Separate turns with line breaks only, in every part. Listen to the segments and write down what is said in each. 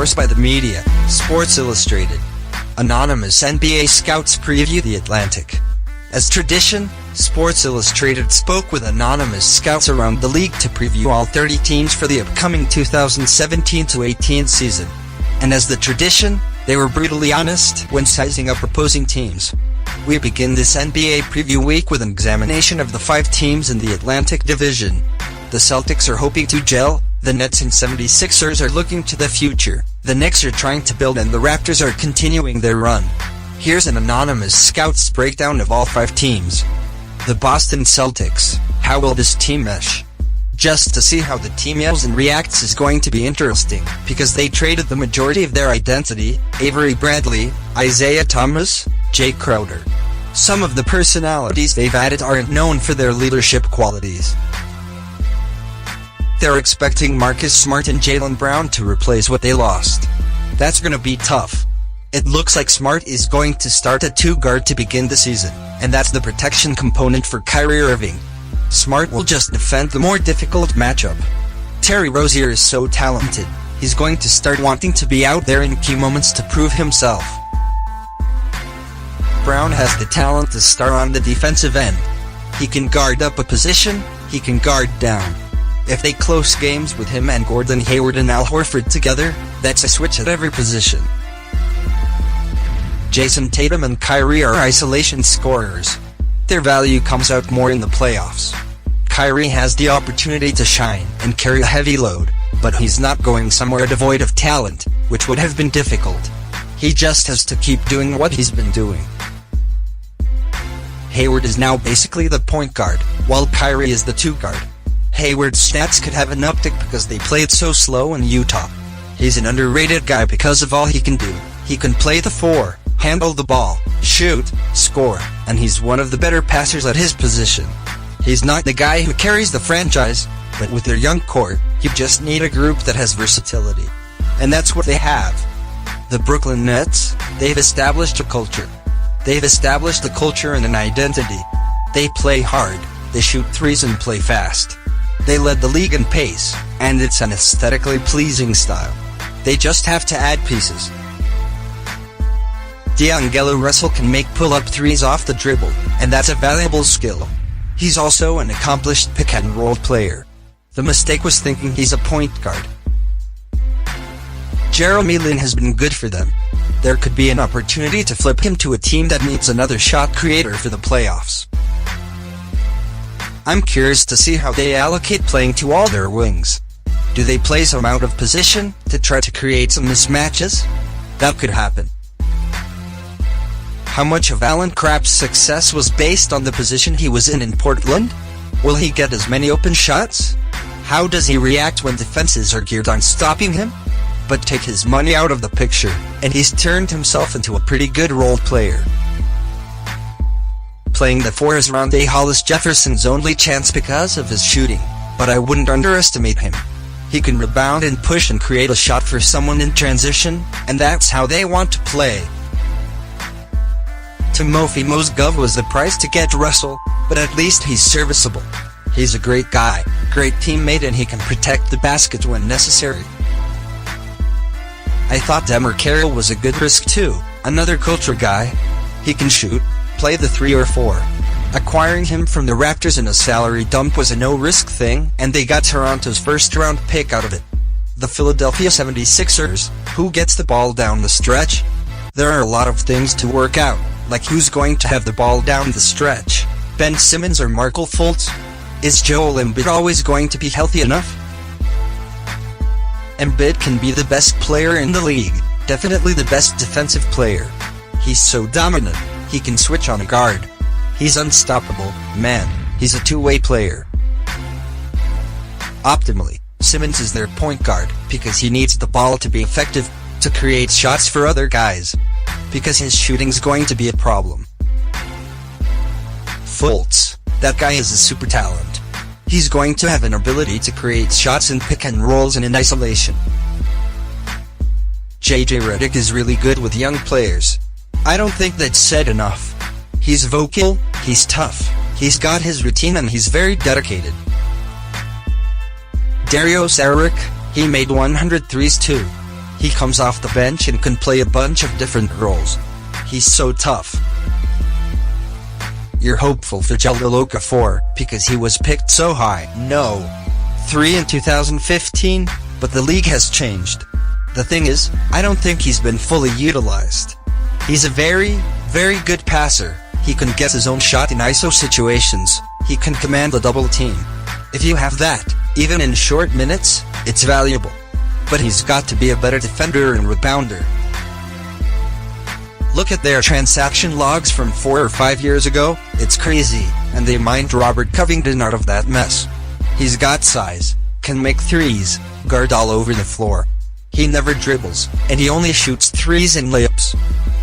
source by the media, Sports Illustrated. Anonymous NBA scouts preview The Atlantic. As tradition, Sports Illustrated spoke with anonymous scouts around the league to preview all 30 teams for the upcoming 2017-18 season. And as the tradition, they were brutally honest when sizing up opposing teams. We begin this NBA preview week with an examination of the 5 teams in the Atlantic Division. The Celtics are hoping to gel, the Nets and 76ers are looking to the future, the Knicks are trying to build, and the Raptors are continuing their run. Here's an anonymous scout's breakdown of all 5 teams. The Boston Celtics. How will this team mesh? Just to see how the team yells and reacts is going to be interesting, because they traded the majority of their identity: Avery Bradley, Isaiah Thomas, Jay Crowder. Some of the personalities they've added aren't known for their leadership qualities. They're expecting Marcus Smart and Jaylen Brown to replace what they lost. That's gonna be tough. It looks like Smart is going to start at 2 guard to begin the season, and that's the protection component for Kyrie Irving. Smart will just defend the more difficult matchup. Terry Rozier is so talented, he's going to start wanting to be out there in key moments to prove himself. Brown has the talent to start on the defensive end. He can guard up a position, he can guard down. If they close games with him and Gordon Hayward and Al Horford together, that's a switch at every position. Jason Tatum and Kyrie are isolation scorers. Their value comes out more in the playoffs. Kyrie has the opportunity to shine and carry a heavy load, but he's not going somewhere devoid of talent, which would have been difficult. He just has to keep doing what he's been doing. Hayward is now basically the point guard, while Kyrie is the 2 guard. Hayward's stats could have an uptick because they played so slow in Utah. He's an underrated guy because of all he can do. He can play the 4, handle the ball, shoot, score, and he's one of the better passers at his position. He's not the guy who carries the franchise, but with their young core, you just need a group that has versatility. And that's what they have. The Brooklyn Nets, they've established a culture. They've established a culture and an identity. They play hard, they shoot threes and play fast. They led the league in pace, and it's an aesthetically pleasing style. They just have to add pieces. D'Angelo Russell can make pull-up threes off the dribble, and that's a valuable skill. He's also an accomplished pick-and-roll player. The mistake was thinking he's a point guard. Jeremy Lin has been good for them. There could be an opportunity to flip him to a team that needs another shot creator for the playoffs. I'm curious to see how they allocate playing to all their wings. Do they play some out of position to try to create some mismatches? That could happen. How much of Allen Crabbe's success was based on the position he was in Portland? Will he get as many open shots? How does he react when defenses are geared on stopping him? But take his money out of the picture, and he's turned himself into a pretty good role player. Playing the 4 is Rondae Hollis-Jefferson's only chance because of his shooting, but I wouldn't underestimate him. He can rebound and push and create a shot for someone in transition, and that's how they want to play. Timofey Mozgov was the price to get Russell, but at least he's serviceable. He's a great guy, great teammate, and he can protect the basket when necessary. I thought Demar Carroll was a good risk too, another culture guy. He can shoot, play the 3 or 4. Acquiring him from the Raptors in a salary dump was a no-risk thing, and they got Toronto's first-round pick out of it. The Philadelphia 76ers, who gets the ball down the stretch? There are a lot of things to work out, like who's going to have the ball down the stretch, Ben Simmons or Markelle Fultz? Is Joel Embiid always going to be healthy enough? Embiid can be the best player in the league, definitely the best defensive player. He's so dominant, he can switch on a guard. He's unstoppable, man, he's a two-way player. Optimally, Simmons is their point guard, because he needs the ball to be effective, to create shots for other guys. Because his shooting's going to be a problem. Fultz, that guy is a super talent. He's going to have an ability to create shots in pick and rolls and in isolation. JJ Redick is really good with young players. I don't think that's said enough. He's vocal, he's tough, he's got his routine, and he's very dedicated. Dario Saric, he made 100 threes too. He comes off the bench and can play a bunch of different roles. He's so tough. You're hopeful for Jagiellonia Okafor because he was picked so high. No. 3 in 2015, but the league has changed. The thing is, I don't think he's been fully utilized. He's a very, very good passer. He can get his own shot in ISO situations. He can command a double team. If you have that, even in short minutes, it's valuable. But he's got to be a better defender and rebounder. Look at their transaction logs from 4 or 5 years ago, it's crazy, and they mined Robert Covington out of that mess. He's got size, can make threes, guard all over the floor. He never dribbles, and he only shoots threes and layups.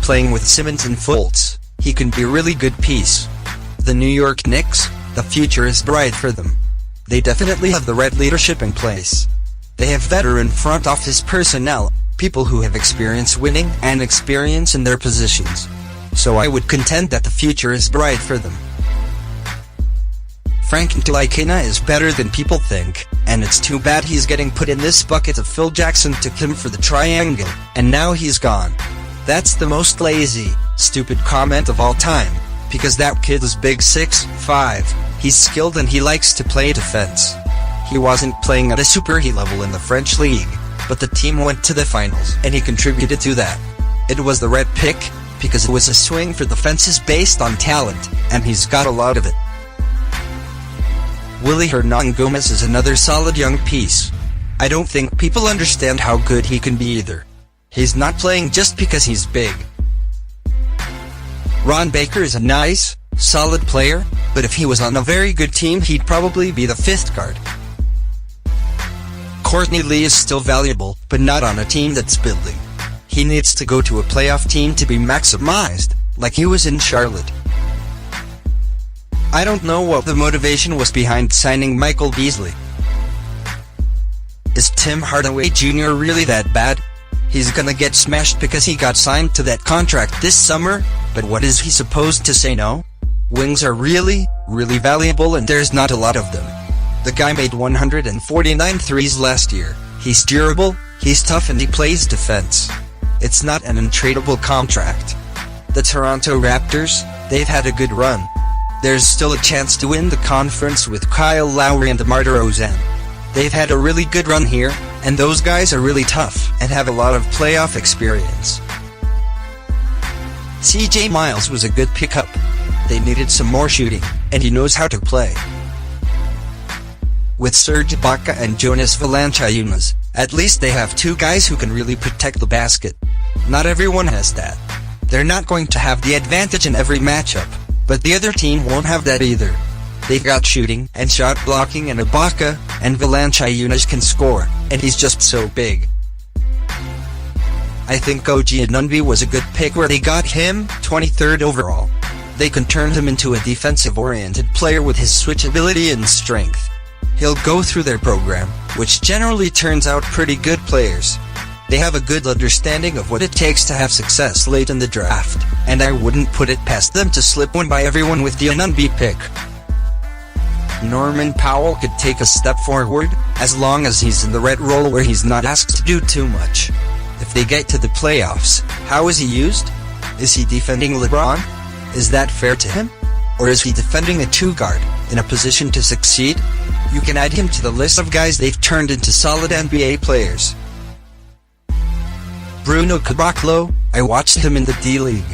Playing with Simmons and Fultz, he can be a really good piece. The New York Knicks, the future is bright for them. They definitely have the right leadership in place. They have veteran front office personnel, people who have experience winning and experience in their positions. So I would contend that the future is bright for them. Frank Ntilikina is better than people think, and it's too bad he's getting put in this bucket of Phil Jackson took him for the triangle, and now he's gone. That's the most lazy, stupid comment of all time, because that kid is big 6'5", he's skilled and he likes to play defense. He wasn't playing at a super high level in the French league, but the team went to the finals and he contributed to that. It was the right pick, because it was a swing for the fences based on talent, and he's got a lot of it. Willy Hernangomez is another solid young piece. I don't think people understand how good he can be either. He's not playing just because he's big. Ron Baker is a nice, solid player, but if he was on a very good team he'd probably be the 5th guard. Courtney Lee is still valuable, but not on a team that's building. He needs to go to a playoff team to be maximized, like he was in Charlotte. I don't know what the motivation was behind signing Michael Beasley. Is Tim Hardaway Jr. really that bad? He's gonna get smashed because he got signed to that contract this summer, but what is he supposed to say no? Wings are really, really valuable and there's not a lot of them. The guy made 149 threes last year. He's durable, he's tough and he plays defense. It's not an untradeable contract. The Toronto Raptors, they've had a good run. There's still a chance to win the conference with Kyle Lowry and DeMar DeRozan. They've had a really good run here, and those guys are really tough and have a lot of playoff experience. CJ Miles was a good pickup. They needed some more shooting, and he knows how to play. With Serge Ibaka and Jonas Valanciunas, at least they have 2 guys who can really protect the basket. Not everyone has that. They're not going to have the advantage in every matchup, but the other team won't have that either. They've got shooting and shot blocking and Ibaka, and Valanciunas can score, and he's just so big. I think OG Anunoby was a good pick where they got him 23rd overall. They can turn him into a defensive-oriented player with his switchability and strength. He'll go through their program, which generally turns out pretty good players. They have a good understanding of what it takes to have success late in the draft, and I wouldn't put it past them to slip one by everyone with the Anunoby pick. Norman Powell could take a step forward, as long as he's in the right role where he's not asked to do too much. If they get to the playoffs, how is he used? Is he defending LeBron? Is that fair to him? Or is he defending a 2-guard, in a position to succeed? You can add him to the list of guys they've turned into solid NBA players. Bruno Caboclo, I watched him in the D-League.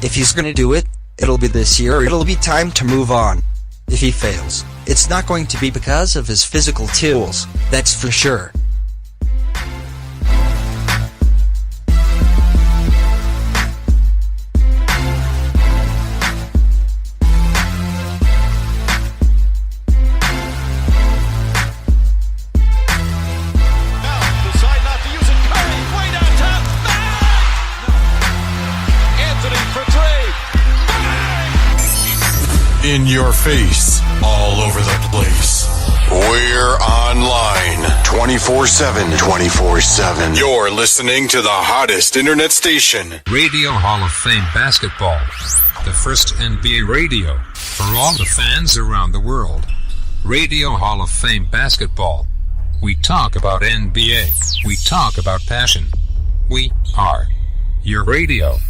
If he's gonna do it, it'll be this year or it'll be time to move on. If he fails, it's not going to be because of his physical tools, that's for sure.
In your face, all over the place. We're online 24/7. 24/7. You're listening to the hottest internet station.
Radio Hall of Fame Basketball. The first NBA radio for all the fans around the world. Radio Hall of Fame Basketball. We talk about NBA. We talk about passion. We are your radio.